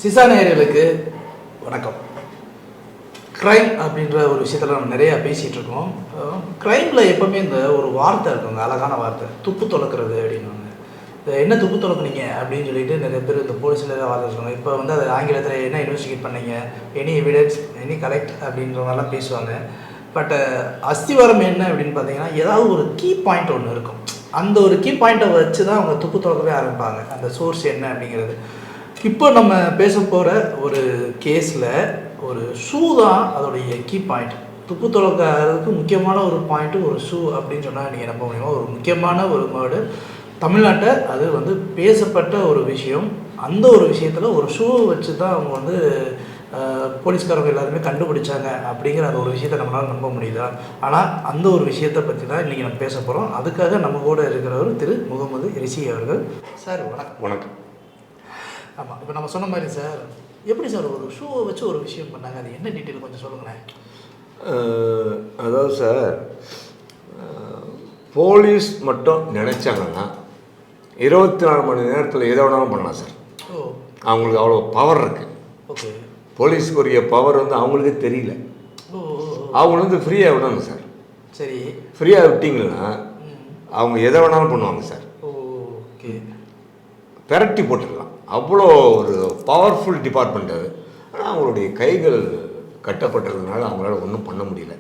சிசா நேயர்களுக்கு வணக்கம். க்ரைம் அப்படின்ற ஒரு விஷயத்தில் நம்ம நிறையா பேசிகிட்டு இருக்கோம். க்ரைமில் எப்போவுமே இந்த ஒரு வார்த்தை இருக்குங்க, அழகான வார்த்தை, துப்பு துளக்குறது அப்படின்வாங்க. என்ன துப்பு துளக்குனீங்க அப்படின்னு சொல்லிட்டு நிறைய பேர் இந்த போலீஸில் ஏதாவது வார்த்தை சொல்லுவாங்க. இப்போ வந்து அது ஆங்கிலத்தில் என்ன இன்வெஸ்டிகேட் பண்ணீங்க, எனி எவிடன்ஸ், எனி கரெக்ட் அப்படின்ற மாதிரிலாம் பேசுவாங்க. பட் அஸ்திவாரம் என்ன அப்படின்னு பார்த்தீங்கன்னா, ஏதாவது ஒரு கீ பாயிண்ட் ஒன்று இருக்கும். அந்த ஒரு கீ பாயிண்ட்டை வச்சு தான் அவங்க துப்பு துளக்கவே ஆரம்பிப்பாங்க. அந்த சோர்ஸ் என்ன அப்படிங்கிறது. இப்போ நம்ம பேச போகிற ஒரு கேஸில் ஒரு ஷூ தான் அதோடைய கீ பாயிண்ட். துப்பு துளக்கிறதுக்கு முக்கியமான ஒரு பாயிண்ட்டு ஒரு ஷூ அப்படின்னு சொன்னால் நீங்கள் நம்ப முடியுமா? ஒரு முக்கியமான ஒரு வேர்டு தமிழ்நாட்டை அது வந்து பேசப்பட்ட ஒரு விஷயம். அந்த ஒரு விஷயத்தில் ஒரு ஷூவை வச்சு தான் அவங்க வந்து போலீஸ்காரங்க எல்லாருமே கண்டுபிடிச்சாங்க அப்படிங்கிற அந்த ஒரு விஷயத்தை நம்மளால் நம்ப முடியுதா? ஆனால் அந்த ஒரு விஷயத்தை பற்றி தான் இன்றைக்கி நம்ம பேச போகிறோம். அதுக்காக நம்ம கூட இருக்கிறவர் திரு முகமது ரிஷி அவர்கள். சார் வணக்கம். வணக்கம். ஆமாம், இப்போ நம்ம சொன்ன மாதிரி சார், எப்படி சார் ஒரு ஷூவை வச்சு ஒரு விஷயம் பண்ணாங்க? அது என்ன டீட்டெயில் கொஞ்சம் சொல்லுங்களேன். அதாவது சார், போலீஸ் மட்டும் நினச்சாங்கன்னா 24 மணி நேரத்தில் எதை வேணாலும் பண்ணலாம் சார். அவங்களுக்கு அவ்வளோ பவர் இருக்குது. ஓகே. போலீஸுக்குரிய பவர் வந்து அவங்களுக்கே தெரியல. அவங்க வந்து ஃப்ரீயாக விடணும் சார். சரி, ஃப்ரீயாக விட்டிங்கன்னா அவங்க எதை வேணாலும் பண்ணுவாங்க சார். ஓகே. பெரட்டி போட்டுடலாம். அவ்வளோ ஒரு பவர்ஃபுல் டிபார்ட்மெண்ட் அது. ஆனால் அவங்களுடைய கைகள் கட்டப்பட்டதுனால அவங்களால ஒன்றும் பண்ண முடியல.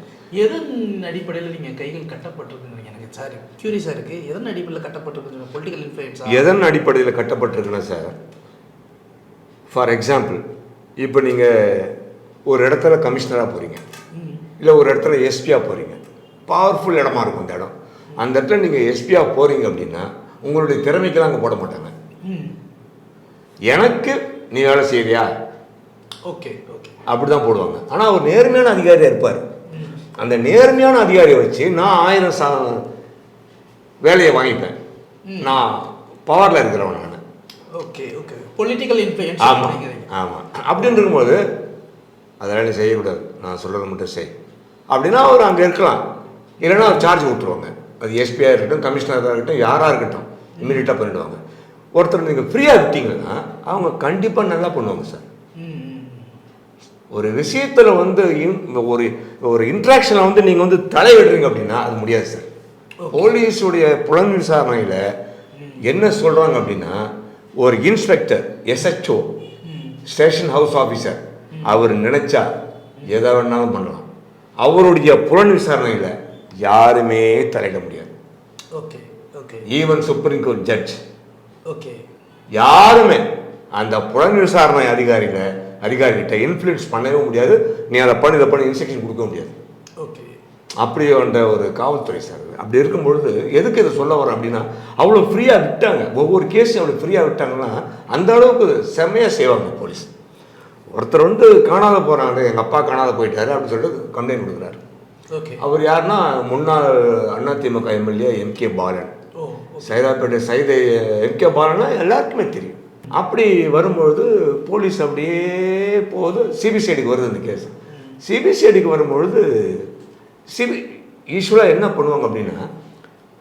எதன் அடிப்படையில் நீங்கள் கைகள் கட்டப்பட்டிருக்குன்னு எனக்கு சார் க்யூரியஸாக இருக்குது. எதன் அடிப்படையில் கட்டப்பட்டிருக்கு? பொலிட்டிக்கல் இன்ஃப்ளூயன்ஸ் எதன் அடிப்படையில் கட்டப்பட்டிருக்குன்னா சார், ஃபார் எக்ஸாம்பிள், இப்போ நீங்கள் ஒரு இடத்துல கமிஷனராக போகிறீங்க, இல்லை ஒரு இடத்துல எஸ்பியாக போகிறீங்க. பவர்ஃபுல் இடமா இருக்கும் அந்த இடம். அந்த இடத்துல நீங்கள் எஸ்பியாக போகிறீங்க அப்படின்னா உங்களுடைய திறமைக்கெல்லாம் அங்கே போட மாட்டாங்க. எனக்கு நீ வேலை செய்யறியா, ஓகே ஓகே, அப்படி தான் போடுவாங்க. ஆனால் அவர் நேர்மையான அதிகாரியாக இருப்பார். அந்த நேர்மையான அதிகாரியை வச்சு நான் 1000 வேலையை வாங்கிப்பேன். நான் பவரில் இருக்கிறவன் நான். Okay okay. Political influence. ஆமாம் ஆமாம். அப்படின்னு இருக்கும்போது அதெல்லாம் நீ செய்யக்கூடாது, நான் சொல்கிறத மட்டும் செய் அப்படின்னா அவர் அங்கே இருக்கலாம். இல்லைன்னா அவர் சார்ஜ் விட்டுருவாங்க. அது எஸ்பியாக இருக்கட்டும், கமிஷனராக இருக்கட்டும், யாராக இருக்கட்டும், இம்மீடியட்டாக பண்ணிவிடுவாங்க. ஒருத்தர் நீங்கள் ஃப்ரீயாக விட்டீங்கன்னா அவங்க கண்டிப்பாக நல்லா பண்ணுவாங்க சார். ஒரு விஷயத்தில் வந்து ஒரு ஒரு இன்ட்ராக்ஷனில் வந்து நீங்கள் வந்து தலையிடுறீங்க அப்படின்னா அது முடியாது சார். போலீஸுடைய புலன் விசாரணையில் என்ன சொல்கிறாங்க அப்படின்னா, ஒரு inspector, SHO, station house officer, அவர் நினைச்சா எதை வேணாலும் பண்ணலாம். அவருடைய புலன் விசாரணையில் யாருமே தலையிட முடியாது. Okay okay. Even supreme court judge, okay, யாருமே அந்த புலன் விசாரணை அதிகாரிகிட்ட இன்ஃப்ளூயன்ஸ் பண்ணவே முடியாது. நீ அதை பண்ணி இதை பண்ணி இன்ஸ்ட்ரக்ஷன் கொடுக்க முடியாது. ஓகே. அப்படி அந்த ஒரு காவல்துறை சார். அப்படி இருக்கும் பொழுது எதுக்கு இதை சொல்ல வரோம் அப்படின்னா, அவ்வளோ ஃப்ரீயாக விட்டாங்க. ஒவ்வொரு கேஸையும் அவ்வளோ ஃப்ரீயாக விட்டாங்கன்னா அந்த அளவுக்கு செம்மையாக செய்வாங்க போலீஸ். ஒருத்தர் வந்து காணாத போகிறாங்க, எங்கள் அப்பா காணாத போயிட்டாரு அப்படின்னு சொல்லிட்டு கம்ப்ளைண்ட் கொடுக்குறாரு. ஓகே. அவர் யாருன்னா முன்னாள் அதிமுக MLA MK Balan. Saidapet Saidai MK பாலன்னா எல்லாருக்குமே தெரியும். அப்படி வரும்பொழுது போலீஸ் அப்படியே போகுது, சிபிசிஐடிக்கு வருது அந்த கேஸ். சிபிசிஐடிக்கு வரும்பொழுது யூஸ்வலாக என்ன பண்ணுவாங்க அப்படின்னா,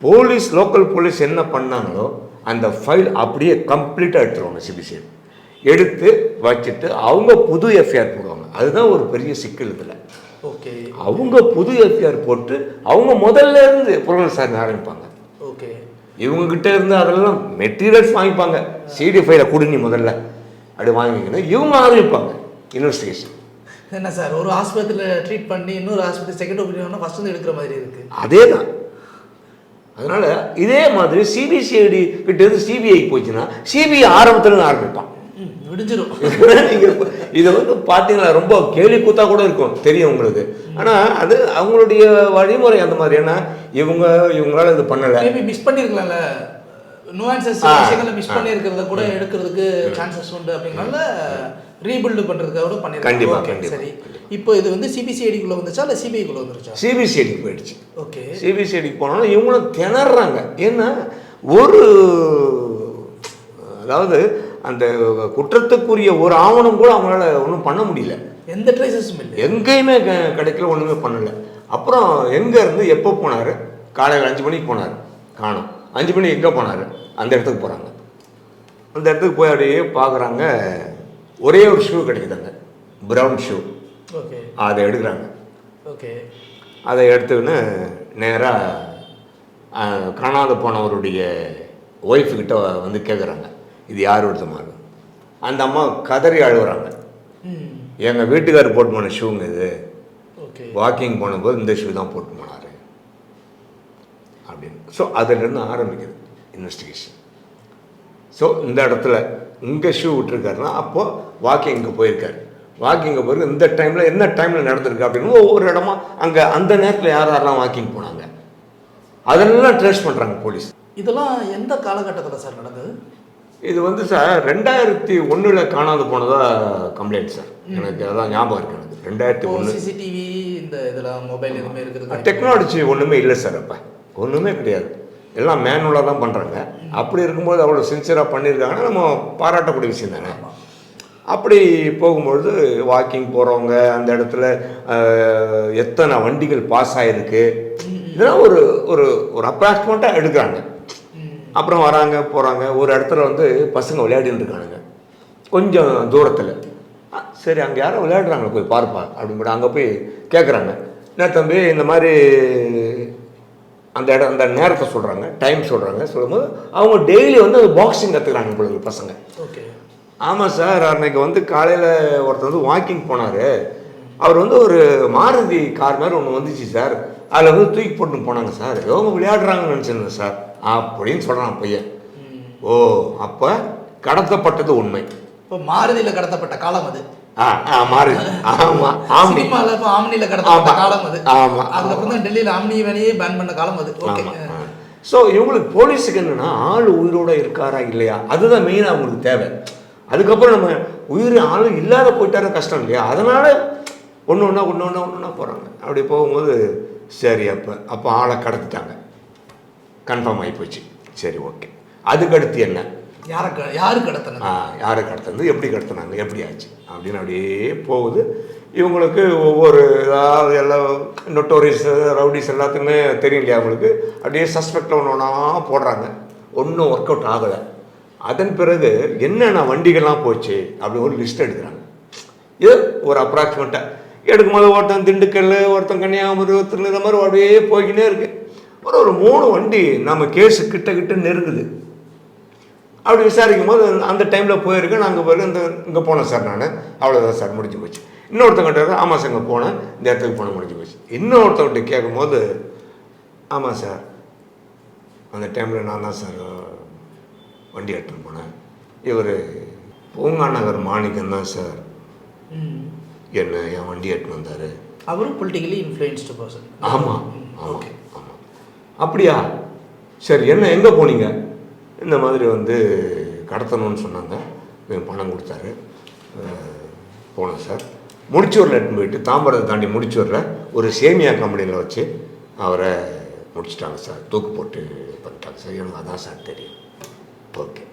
போலீஸ் லோக்கல் போலீஸ் என்ன பண்ணாங்களோ அந்த ஃபைல் அப்படியே கம்ப்ளீட்டாக எடுத்துருவாங்க. சிபிசிஐடி எடுத்து வச்சுட்டு அவங்க புது எஃப்ஐஆர் போடுவாங்க. அதுதான் ஒரு பெரிய சிக்கல் இதில். ஓகே. அவங்க புது எஃப்ஐஆர் போட்டு அவங்க முதல்ல இருந்து புலன் விசாரணை ஆரம்பிப்பாங்க. ஓகே. இவங்ககிட்ட இருந்து அதெல்லாம் மெட்டீரியல்ஸ் வாங்கிப்பாங்க. சிடி ஃபைலை கொடுங்க முதல்ல, அப்படி வாங்கிக்கணும். இவங்க ஆரம்பிப்பாங்க இன்வெஸ்டிகேஷன். என்ன சார், ஒரு ஆஸ்பத்திரியில் ட்ரீட் பண்ணி இன்னொரு ஆஸ்பத்திரி செகண்ட் ஒப்பீனியன் ஃபர்ஸ்ட் வந்து எடுக்கிற மாதிரி இருக்குது. அதே தான். அதனால் இதே மாதிரி சிபிசிஐடி கிட்ட இருந்து சிபிஐ போச்சுன்னா சிபிஐ ஆரம்பத்தில் ஆரம்பிப்பான், விடிஞ்சிடும். நீங்கள் இதை வந்து பார்த்தீங்கன்னா ரொம்ப கேலி கூத்தா கூட இருக்கும், தெரியும் உங்களுக்கு. ஆனால் அது அவங்களுடைய வழிமுறை அந்த மாதிரி. ஏன்னா இவங்களால இது பண்ணலை, மேபி மிஸ் பண்ணியிருக்கலாம்ல, நுவான்சஸ் விஷயங்களை மிஸ் பண்ணியிருக்கிறத கூட எடுக்கிறதுக்கு சான்சஸ் உண்டு. அப்படிங்கிறனால ரீபில்டு பண்ணுறதுக்காக கூட பண்ணியிருக்காங்க. கண்டிப்பாக. சரி, இப்போ இது வந்து சிபிசிஐடிக்குள்ளே வந்துச்சா இல்லை சிபிஐக்குள்ளே வந்துருச்சா? சிபிசிஐடிக்கு போயிடுச்சு. ஓகே. சிபிசிஐடிக்கு போனாலும் இவங்களும் திணறாங்க. ஏன்னா அதாவது அந்த குற்றத்துக்குரிய ஒரு ஆவணம் கூட அவங்களால ஒன்றும் பண்ண முடியல. எந்த ட்ரேசஸும் இல்லை, எங்கேயுமே கிடைக்கல, ஒன்றுமே பண்ணலை. அப்புறம் எங்கே இருந்து எப்போ போனார்? காலையில் 5 மணிக்கு போனார், காணும். 5 மணிக்கு எங்கே போனார்? அந்த இடத்துக்கு போகிறாங்க. அந்த இடத்துக்கு போய் அப்படியே பார்க்குறாங்க, ஒரே ஒரு ஷூ கிடைக்குதாங்க, ப்ரௌன் ஷூ. ஓகே. அதை எடுக்கிறாங்க. ஓகே. அதை எடுத்துக்கின்னு நேராக காணாத போனவருடைய ஒய்ஃபுக்கிட்ட வந்து கேட்குறாங்க, இது யார் ஒருத்தமாக. அந்த அம்மா கதறி அழுகுறாங்க, எங்கள் வீட்டுக்காரர் போட்டு போன ஷூங்க இது, வாக்கிங் போனபோது இந்த ஷூ தான் போட்டு போனார் அப்படின்னு. ஸோ அதிலிருந்து ஆரம்பிக்குது இன்வெஸ்டிகேஷன். ஸோ இந்த இடத்துல இங்கே ஷூ விட்டுருக்காருன்னா அப்போது வாக்கிங்கு போயிருக்காரு. வாக்கிங்கு போயிருக்கு இந்த டைமில் என்ன டைமில் நடந்திருக்கு அப்படின்னு ஒவ்வொரு இடமா அங்கே அந்த நேரத்தில் யாரெல்லாம் வாக்கிங் போனாங்க அதெல்லாம் ட்ரேஸ் பண்ணுறாங்க போலீஸ். இதெல்லாம் எந்த காலகட்டத்தில் சார் நடந்தது? இது வந்து சார் 2001 காணாது போனதாக கம்ப்ளைண்ட் சார். எனக்கு அதான் ஞாபகம் இருக்கு. எனக்கு 2001 சிசிடிவி இந்த இதெல்லாம் மொபைல் எதுவுமே இருக்குது? டெக்னாலஜி ஒன்றுமே இல்லை சார். அப்போ ஒன்றுமே கிடையாது, எல்லாம் மேனுவலாக தான் பண்ணுறாங்க. அப்படி இருக்கும்போது அவ்வளோ சின்சியராக பண்ணியிருக்காங்கன்னா நம்ம பாராட்டக்கூடிய விஷயம் தானே. அப்படி போகும்பொழுது வாக்கிங் போகிறவங்க அந்த இடத்துல எத்தனை வண்டிகள் பாஸ் ஆகிருக்கு இதெல்லாம் ஒரு ஒரு ஒரு அப்ராக்சிமேட்டாக எடுக்கிறாங்க. அப்புறம் வராங்க போகிறாங்க. ஒரு இடத்துல வந்து பசங்க விளையாடின்னு இருக்கானுங்க கொஞ்சம் தூரத்தில். சரி அங்கே யாரும் விளையாடுறாங்க போய் பார்ப்பா அப்படின்னு அங்கே போய் கேட்குறாங்க, என்ன தம்பி இந்த மாதிரி அந்த இடம் அந்த நேரத்தை சொல்கிறாங்க, டைம் சொல்கிறாங்க. சொல்லும்போது அவங்க டெய்லி வந்து பாக்ஸிங் கற்றுக்குறாங்க பொழுது பசங்க. ஓகே. ஆமாம் சார், அன்றைக்கி வந்து காலையில் ஒருத்தர் வந்து வாக்கிங் போனார். அவர் வந்து ஒரு மாருதி கார் மாதிரி ஒன்று வந்துச்சு சார், அதில் வந்து தூக்கி போட்டுன்னு போனாங்க சார், எவங்க விளையாடுறாங்கன்னு நினச்சிருந்தேன் சார் அப்படின்னு சொல்கிறான் பையன். ஓ, அப்போ கடத்தப்பட்டது உண்மை. இப்போ மாருதியில் கடத்தப்பட்ட காலம் அது. மாருதி. ஆமாம், சினிமாவில் இப்போ ஆம்னியில் கடத்தப்பட்ட காலம் அது. ஆமாம், அதுக்கப்புறம் தான் டெல்லியில் ஆம்னி வேலையே பேன் பண்ண காலம் அது. ஓகே. ஸோ இவங்களுக்கு போலீஸுக்கு என்னென்னா ஆள் உயிரோடு இருக்காரா இல்லையா அதுதான் மெயினாக அவங்களுக்கு தேவை. அதுக்கப்புறம் நம்ம உயிர் ஆளும் இல்லாத போயிட்டார கஷ்டம் இல்லையா, அதனால் ஒன்று ஒன்றா போகிறாங்க. அப்படி போகும்போது சரி அப்போ ஆளை கடத்திட்டாங்க, கன்ஃபார்ம் ஆகி போச்சு. சரி ஓகே, அதுக்கடுத்து என்ன, யாரு கடத்தினது, எப்படி கடத்தினாங்க, எப்படி ஆச்சு அப்படின்னு அப்படியே போகுது. இவங்களுக்கு ஒவ்வொரு ஏதாவது எல்லாம் நொட்டோரிஸ் ரவுடிஸ் எல்லாத்துக்குமே தெரியும் இல்லையா அவங்களுக்கு. அப்படியே சஸ்பெக்டில் ஒன்று ஒன்றா போடுறாங்க, ஒன்றும் ஒர்க் அவுட் ஆகலை. அதன் பிறகு என்னென்ன வண்டிகள்லாம் போச்சு அப்படி ஒரு லிஸ்ட் எடுக்கிறாங்க. இது ஒரு அப்ராக்சிமேட்டாக எடுக்கும்போது ஒருத்தன் திண்டுக்கல், ஒருத்தன் கன்னியாகுமரி, ஒருத்தர் இந்த மாதிரி அப்படியே போய்கினே இருக்குது. ஒரு 3 வண்டி நம்ம கேஸு கிட்ட நெருங்குது. அப்படி விசாரிக்கும் போது அந்த டைமில் போயிருக்கேன், நாங்கள் போயிருக்கேன், இங்கே போனேன் சார் நான், அவ்வளோதான் சார் முடிஞ்சு போச்சு. இன்னொருத்தங்கிட்ட ஆமாம் சார் இங்கே போனேன், இந்த இடத்துக்கு போன முடிஞ்சு போச்சு. இன்னொருத்தவங்கிட்ட கேட்கும்போது ஆமாம் சார் அந்த டைமில் நான் தான் சார் வண்டி எடுத்துன்னு போனேன், இவர் பூங்கா நகர் மாணிக்கம் தான் சார் என்ன என் வண்டி எடுத்துன்னு வந்தார், அவரும் பொலிட்டிக்கலி இன்ஃப்ளூயன்ஸ்டு பர்சன். ஆமாம் ஓகே ஆமாம். அப்படியா, சரி என்ன எங்கே போனீங்க, இந்த மாதிரி வந்து கடத்தணும்னு சொன்னாங்க, பணம் கொடுத்தாரு, போனேன் சார். முடிச்சூரில் எடுத்துன்னு போயிட்டு தாம்பரத்தை தாண்டி முடிச்சூரில் ஒரு சேமியா கம்பெனியில் வச்சு அவரை முடிச்சிட்டாங்க சார், தூக்கு போட்டு பண்ணிட்டாங்க சார். எனக்கு அதான் சார் தெரியும். ஓகே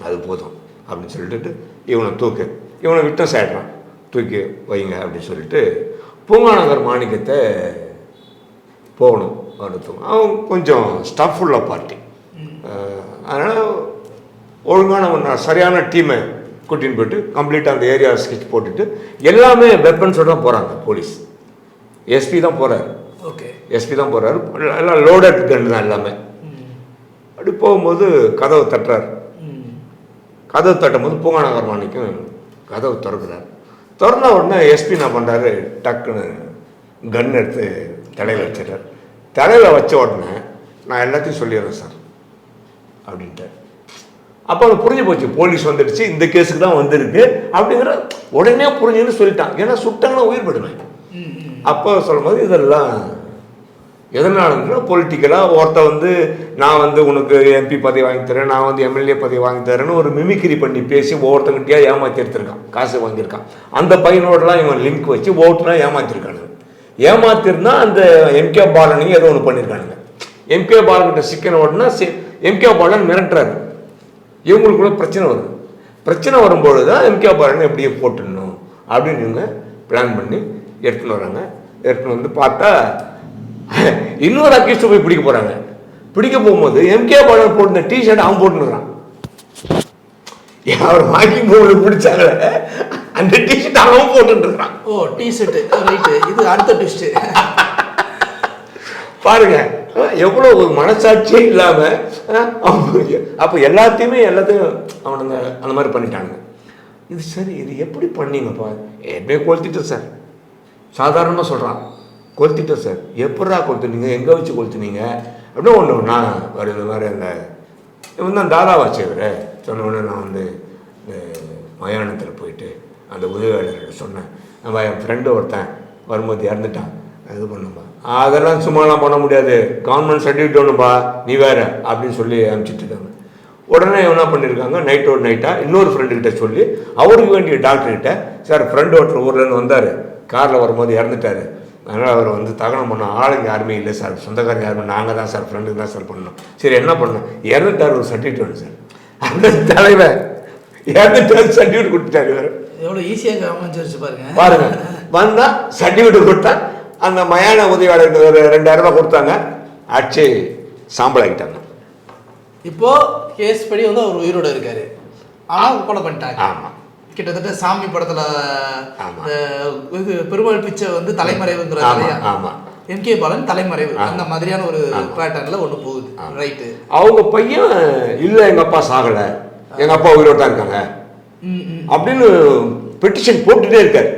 அது போதும் அப்படின்னு சொல்லிட்டு இவனை விட்டம் சாயிடுறான், தூக்கி வைங்க அப்படின்னு சொல்லிட்டு பூங்காநகர் மாணிக்கத்தை போகணும் அடுத்தோம். அவன் கொஞ்சம் ஸ்டஃபுள்ள பார்ட்டி, அதனால் ஒழுங்கான சரியான டீமை கூட்டின்னு போயிட்டு கம்ப்ளீட்டாக அந்த ஏரியா ஸ்கெட்ச் போட்டுட்டு எல்லாமே வெப்பன்ஸோடு தான் போகிறாங்க போலீஸ். எஸ்பி தான் போகிறாரு. ஓகே, எஸ்பி தான் போகிறாரு, எல்லாம் லோடட் கன் தான் எல்லாமே. அப்படி போகும்போது கதவை தட்டுறாரு. கதவை தட்டும் போது பூங்காநகர் மாணிக்கம் கதவை திறக்கிறார். திறந்த உடனே எஸ்பி என்ன பண்ணுறாரு, டக்குன்னு கன் எடுத்து தலையில் வச்சிடறார். தலையில் வச்ச உடனே நான் எல்லாத்தையும் சொல்லிடுறேன் சார் அப்படின்ட்டு. அப்போ அவனுக்கு புரிஞ்சு போச்சு, போலீஸ் வந்துடுச்சு, இந்த கேஸுக்கு தான் வந்திருக்கு அப்படிங்கிற உடனே புரிஞ்சுன்னு சொல்லிட்டான். ஏன்னா சுட்டாங்கன்னா உயிர் படுவேன். அப்போ சொல்லும்போது இதெல்லாம் எதனாலன்னா பொலிட்டிக்கலாக ஒருத்த வந்து நான் வந்து உனக்கு எம்பி பதவி வாங்கி தரேன், நான் வந்து எம்எல்ஏ பதவி வாங்கி தரேன்னு ஒரு மிமிக்ரி பண்ணி பேசி ஒவ்வொருத்தங்கிட்டயா ஏமாற்றி எடுத்திருக்கான், காசு வாங்கியிருக்கான். அந்த பையனோடலாம் இவன் லிங்க் வச்சு ஓட்டுலாம் ஏமாற்றிருக்கானுங்க. ஏமாத்திருந்தா அந்த எம்கே பாலனையும் ஏதோ ஒன்று பண்ணியிருக்கானுங்க. எம்கே பாலன்கிட்ட சிக்கன உடனே எம்கே பாலன் மிரட்டுறாரு. இவங்களுக்குள்ள பிரச்சனை வருது. பிரச்சனை வரும்பொழுது தான் எம்கே பாலனை எப்படியே போட்டுடணும் அப்படின்னு இவங்க பிளான் பண்ணி எடுத்துன்னு வராங்க. எடுத்துன்னு வந்து பார்த்தா இன்னொரு அக்யூஸ்ட் போய் பிடிக்க போகிறாங்க. பிடிக்க போகும்போது எம்கே பாலன் போட்டிருந்த டிஷர்ட் அவன் போட்டுனுறான். அவர் வாங்கி போட்டு பிடிச்சாங்களே அந்த டிஷர்ட் அவன் போட்டுட்டு இருக்கான். ஓ டிஷர்ட் ரைட்டு, இது அடுத்த டிஸ்ட். பாருங்க எவ்வளோ ஒரு மனசாட்சியே இல்லாம அப்போ எல்லாத்தையும் அவனுங்க அந்த மாதிரி பண்ணிட்டானுங்க. இது சரி, இது எப்படி பண்ணீங்கப்பா? எப்படியே கொளுத்திட்டோம் சார், சாதாரணமாக சொல்கிறான், கொளுத்திட்டோம் சார். எப்படா கொளுத்துனீங்க, எங்கே வச்சு கொளுத்துனீங்க அப்படின்னு ஒன்று நான் இந்த மாதிரி அந்த இவன் தான் தாதாவாச்சு இவர் சொன்ன உடனே நான் வந்து இந்த மயானத்தில் போயிட்டு அந்த உதவியாளர்கிட்ட சொன்னேன், நம்ம என் ஃப்ரெண்டு ஒருத்தன் வரும்போது இறந்துட்டான், இது பண்ணும்பா. அதெல்லாம் சும்மாலாம் பண்ண முடியாது, கவர்மெண்ட் சர்டிஃபிகேட் ஒன்றுப்பா, நீ வேறு அப்படின்னு சொல்லி அனுப்பிச்சிட்டு இருக்காங்க. உடனே என்ன பண்ணியிருக்காங்க, நைட்டோட நைட்டாக இன்னொரு ஃப்ரெண்டுக்கிட்ட சொல்லி அவருக்கு வேண்டிய டாக்டர்கிட்ட, சார் ஃப்ரெண்டு ஒருத்தர் ஊர்லேருந்து வந்தார், காரில் வரும்போது இறந்துட்டார், அதனால் அவர் வந்து தகனம் பண்ண ஆளுங்க யாருமே இல்லை சார், சொந்தக்காரங்க யாருமே, நாங்கள் தான் சார், ஃப்ரெண்டுக்கு தான் சார் பண்ணோம். சரி என்ன பண்ணோம், இறந்துட்டார், ஒரு சர்டிஃபிகேட் வேணும் சார். அந்த தலைவர் இறந்துட்டார், சர்டிஃபிகேட் கொடுத்துட்டாரு. எவ்வளோ ஈஸியாக அமைஞ்சிருச்சு பாருங்க. பாருங்க வந்தால் சர்டிஃபிகேட் கொடுத்தா அந்த மயான உதவியாளருக்கு ஒரு 2000 ரூபாய் கொடுத்தாங்க, ஆட்சி சாம்பல் ஆகிட்டாங்க. இப்போ கேஸ் படி வந்து அவர் உயிரோட இருக்காரு, ஆனால் கொலை பண்ணிட்டாங்க. ஆமாம், கிட்டத்தட்ட சாமி படத்துல ஆமாம், இது பெருமாள் பிச்சை வந்து தலைமறைவுங்கிற ஆமாம், எம்கே பாலன் தலைமறைவு அந்த மாதிரியான ஒரு பேட்டர்ன்ல ஒன்று போகுது. ரைட்டு. அவங்க பையன் இல்லை எங்கள் அப்பா சாகலை, எங்கள் அப்பா உயிரோட தான் இருக்காங்க அப்படின்னு பெட்டிஷன் போட்டுகிட்டே இருக்காரு.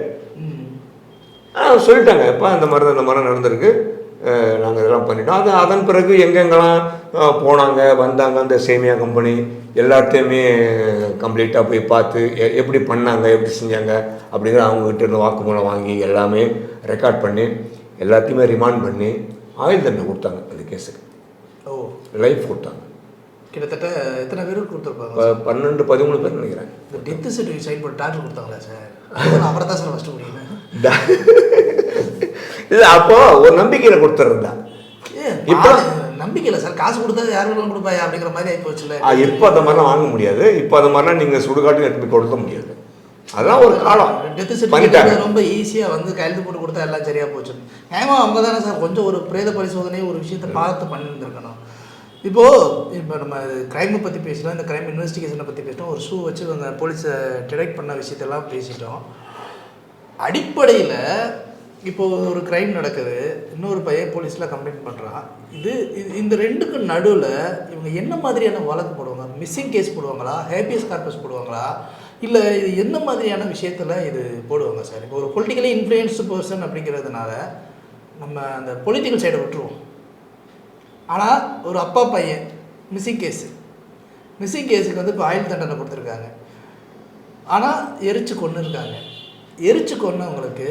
சொல்லிட்டாங்க, எப்போ இந்த மாதிரி நடந்திருக்கு, நாங்கள் இதெல்லாம் பண்ணிட்டோம். அது அதன் பிறகு எங்கெங்கெல்லாம் போனாங்க வந்தாங்க, அந்த சேமியா கம்பெனி எல்லாத்தையுமே கம்ப்ளீட்டாக போய் பார்த்து எப்படி பண்ணாங்க, எப்படி செஞ்சாங்க அப்படிங்கிற அவங்ககிட்ட இருந்து வாக்குமூலம் வாங்கி எல்லாமே ரெக்கார்ட் பண்ணி எல்லாத்தையுமே ரிமாண்ட் பண்ணி ஆயுள் தண்டனை கொடுத்தாங்க. அந்த கேஸுக்கு லைஃப் கொடுத்தாங்க. கிட்டத்தட்ட எத்தனை பேர் கொடுத்துருப்பாங்க? 12-13 பேர் நினைக்கிறேன். இந்த டெத்து சர்டிஃபிகேட் சைன் பண்ணி டாக்டர் கொடுத்தாங்களா சார்? அவரை தான் சார் ஃபஸ்ட்டு முடியும். இல்லை அப்போ ஒரு நம்பிக்கையில் கொடுத்துருந்தா, இப்போ நம்பிக்கையில் சார் காசு கொடுத்தா யார் வேணாலும் கொடுப்பாயா அப்படிங்கிற மாதிரி ஆகி போச்சுல. இப்போ அந்த மாதிரிலாம் வாங்க முடியாது, இப்போ அந்த மாதிரிலாம் நீங்கள் சுடுகாட்டு எடுத்து கொடுக்க முடியாது. அதெல்லாம் ஒரு காலம். டெத்து சர்டிஃபிகேட் ரொம்ப ஈஸியாக வந்து கையெழுத்து போட்டு கொடுத்தா எல்லாம் சரியாக போச்சு. நியாயமாக அவங்க தானே சார் கொஞ்சம் ஒரு பிரேத பரிசோதனை ஒரு விஷயத்தை பார்த்து பண்ணியிருந்துருக்கணும். இப்போ நம்ம கிரைமை பற்றி பேசிட்டோம், இந்த கிரைம் இன்வெஸ்டிகேஷனை பற்றி பேசிட்டோம், ஒரு ஷூ வச்சு அந்த போலீஸை டிடெக்ட் பண்ண விஷயத்தெல்லாம் பேசிட்டோம். அடிப்படையில் இப்போ ஒரு கிரைம் நடக்குது, இன்னொரு பையன் போலீஸில் கம்ப்ளைண்ட் பண்ணுறான். இந்த ரெண்டுக்கும் நடுவில் இவங்க என்ன மாதிரியான வழக்கு போடுவாங்க? மிஸ்ஸிங் கேஸ் போடுவாங்களா, ஹேபியஸ் கார்பஸ் போடுவாங்களா, இல்லை இது எந்த மாதிரியான விஷயத்தில் இது போடுவாங்க சார்? இப்போ ஒரு பொலிட்டிக்கலி இன்ஃப்ளூயன்ஸ்டு பர்சன் அப்படிங்கிறதுனால நம்ம அந்த பொலிட்டிக்கல் சைடை விட்டுருவோம். ஆனால் ஒரு அப்பா பையன் மிஸ்ஸிங் கேஸுக்கு வந்து இப்போ ஆயுள் தண்டனை கொடுத்துருக்காங்க, ஆனால் எரிச்சு கொன்று இருக்காங்க. எரிச்சு கொன்னவங்களுக்கு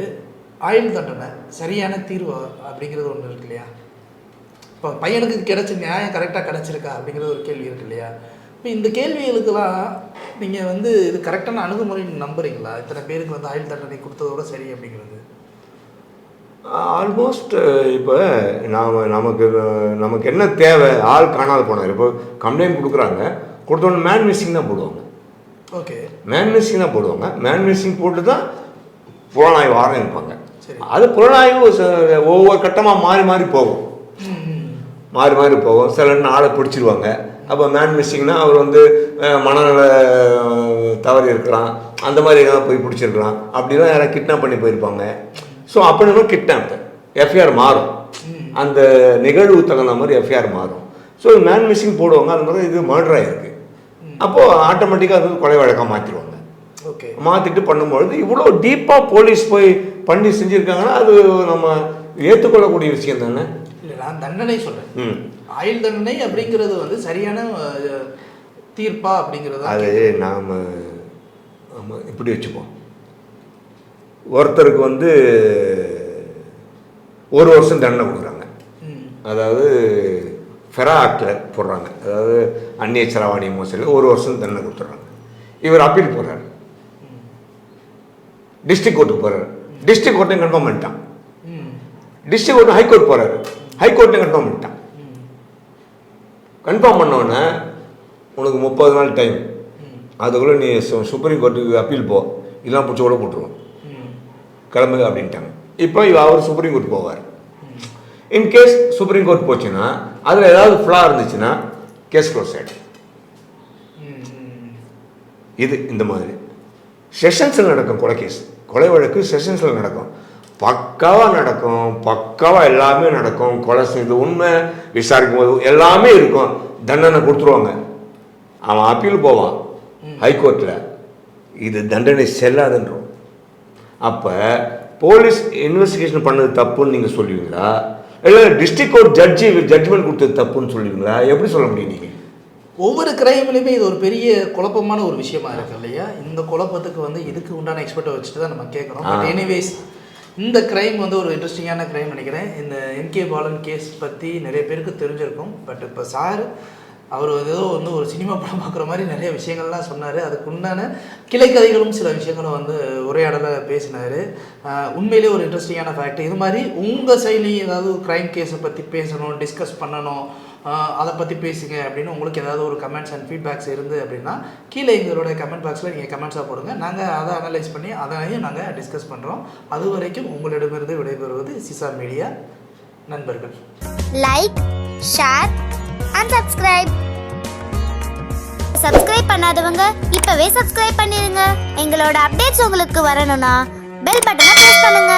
ஆயுள் தண்டனை சரியான தீர்வு அப்படிங்கிறது ஒன்று இருக்கு இல்லையா? இப்போ பையனுக்கு கிடைச்ச நியாயம் கரெக்டாக கிடச்சிருக்கா அப்படிங்கிறது ஒரு கேள்வி இருக்கு இல்லையா? இப்போ இந்த கேள்விகளுக்கெல்லாம் நீங்கள் வந்து இது கரெக்டான அணுகுமுறைன்னு நம்புறீங்களா? இத்தனை பேருக்கு வந்து ஆயுள் தண்டனை கொடுத்ததோட சரி அப்படிங்கிறது ஆல்மோஸ்ட். இப்போ நமக்கு என்ன தேவை, ஆள் காணாத போனார். இப்போ கம்ப்ளைண்ட் கொடுக்குறாங்க, கொடுத்தோன்னு மேன் மிஸ்ஸிங் தான் போடுவாங்க. ஓகே, மேன் மிஸ்ஸிங் தான் போடுவாங்க. மேன் மிஸ்ஸிங் போட்டு தான் புலனாய்வு ஆரம்பிப்பாங்க. அது புலனாய்வு ஒவ்வொரு கட்டமாக மாறி போகும், மாறி போகும். சில ஆளை பிடிச்சிருவாங்க. அப்போ மேன் மிஸ்ஸிங்னா அவர் வந்து மனநல தவறி இருக்கலாம், அந்த மாதிரி எதாவது போய் பிடிச்சிருக்கலாம், அப்படிலாம் யாராவது கிட்னாப் பண்ணி போயிருப்பாங்க. ஸோ அப்படின்னா கிட்னாப் எஃப்ஐஆர் மாறும், அந்த நிகழ்வு தகுந்த மாதிரி எஃப்ஐஆர் மாறும். ஸோ மேன் மிஸ்ஸிங் போடுவாங்க. அது மாதிரி இது மர்டர் ஆகிருக்கு, அப்போது ஆட்டோமேட்டிக்காக அது கொலை வழக்காக மாற்றிடுவாங்க. ஓகே, மாற்றிட்டு பண்ணும்பொழுது இவ்வளோ டீப்பாக போலீஸ் போய் பண்ணி செஞ்சுருக்காங்கன்னா அது நம்ம ஏற்றுக்கொள்ளக்கூடிய விஷயம் தானே. இல்லை நான் தண்டனை சொல்கிறேன், ஆயுள் தண்டனை அப்படிங்கிறது வந்து சரியான தீர்ப்பா அப்படிங்கிறது அது நாம் இப்படி வச்சுப்போம். ஒருத்தருக்கு வந்து 1 வருஷம் தண்டனை கொடுக்குறாங்க, அதாவது ஃபெரா ஆக்டில் போடுறாங்க, அதாவது அந்நிய செலவாணி மோசடி 1 வருஷம் தண்டனை கொடுத்துட்றாங்க. இவர் அப்பீல் போடுறாரு, டிஸ்ட்ரிக்ட் கோர்ட்டுக்கு போகிறாரு, டிஸ்ட்ரிக்ட் கோர்ட்டையும் கன்ஃபார்ம் பண்ணிட்டான். டிஸ்ட்ரிக்ட் கோர்ட்டு ஹைகோர்ட் போகிறாரு, ஹைகோர்ட்டையும் கன்ஃபார்ம் பண்ணிட்டான். கன்ஃபார்ம் பண்ணோன்னே உனக்கு 30 நாள் டைம், அதுக்குள்ளே நீ சுப்ரீம் கோர்ட்டுக்கு அப்பீல் போ, இதெல்லாம் பிடிச்ச கூட போட்டுருவோம், கிளம்புங்க அப்படின்ட்டாங்க. இப்போ அவர் சுப்ரீம் கோர்ட் போவார். இன்கேஸ் சுப்ரீம் கோர்ட் போச்சுன்னா அதில் ஏதாவது ஃப்ளா இருந்துச்சுன்னா கேஸ் க்ளோஸ் ஆகிடும். இது இந்த மாதிரி செஷன்ஸில் நடக்கும் கொலை கேஸ், கொலை வழக்கு செஷன்ஸில் நடக்கும், பக்காவாக நடக்கும், பக்காவாக எல்லாமே நடக்கும். கொலை செய்து உண்மை விசாரிக்கும் போது எல்லாமே இருக்கும், தண்டனை கொடுத்துருவாங்க. அவன் அப்பீல் போவான் ஹைகோர்ட்டில், இது தண்டனை செல்லாதுன்றோம். அப்போ போலீஸ் இன்வெஸ்டிகேஷன் பண்ணது தப்புன்னு நீங்கள் சொல்லுவீங்களா, இல்லை டிஸ்ட்ரிக்ட் கோர்ட் ஜட்ஜ்மெண்ட் கொடுத்தது தப்புன்னு சொல்லுவீங்களா? எப்படி சொல்ல முடியும் நீங்கள்? ஒவ்வொரு கிரைம்லையுமே இது ஒரு பெரிய குழப்பமான ஒரு விஷயமா இருக்கு இல்லையா? இந்த குழப்பத்துக்கு வந்து இதுக்கு உண்டான எக்ஸ்பர்ட்டை வச்சுட்டு தான் நம்ம கேட்கணும். பட் எனிவேஸ் இந்த கிரைம் வந்து ஒரு இன்ட்ரெஸ்டிங்கான கிரைம் நினைக்கிறேன். இந்த என்கே பாலன் கேஸ் பற்றி நிறைய பேருக்கு தெரிஞ்சிருக்கும். பட் இப்போ சார் அவர் ஏதோ வந்து ஒரு சினிமா படம் பார்க்குற மாதிரி நிறைய விஷயங்கள்லாம் சொன்னார். அதுக்கு உண்டான கிளைக்கதைகளும் சில விஷயங்களும் வந்து உரையாடலை பேசினார். உண்மையிலே ஒரு இன்ட்ரெஸ்டிங்கான ஃபேக்ட். இது மாதிரி உங்கள் சைட்லேயும் ஏதாவது க்ரைம் கேஸை பற்றி பேசணும், டிஸ்கஸ் பண்ணணும், அதை பற்றி பேசுங்க அப்படின்னு உங்களுக்கு ஏதாவது ஒரு கமெண்ட்ஸ் அண்ட் ஃபீட்பேக்ஸ் இருந்து அப்படின்னா கீழே எங்களோட கமெண்ட் பாக்ஸில் நீங்கள் கமெண்ட்ஸாக போடுங்க. நாங்கள் அதை அனலைஸ் பண்ணி அதையும் நாங்கள் டிஸ்கஸ் பண்ணுறோம். அது வரைக்கும் உங்களிடமிருந்து விடைபெறுவது சிசா மீடியா நண்பர்கள். லைக், ஷேர் அண்ட் சப்ஸ்கிரைப் பண்ணாதவங்க இப்பவே சப்ஸ்கிரைப் பண்ணிருங்க. எங்களோட அப்டேட்ஸ் உங்களுக்கு வரணும்னா பெல் பட்டனை பிரஸ் பண்ணுங்க.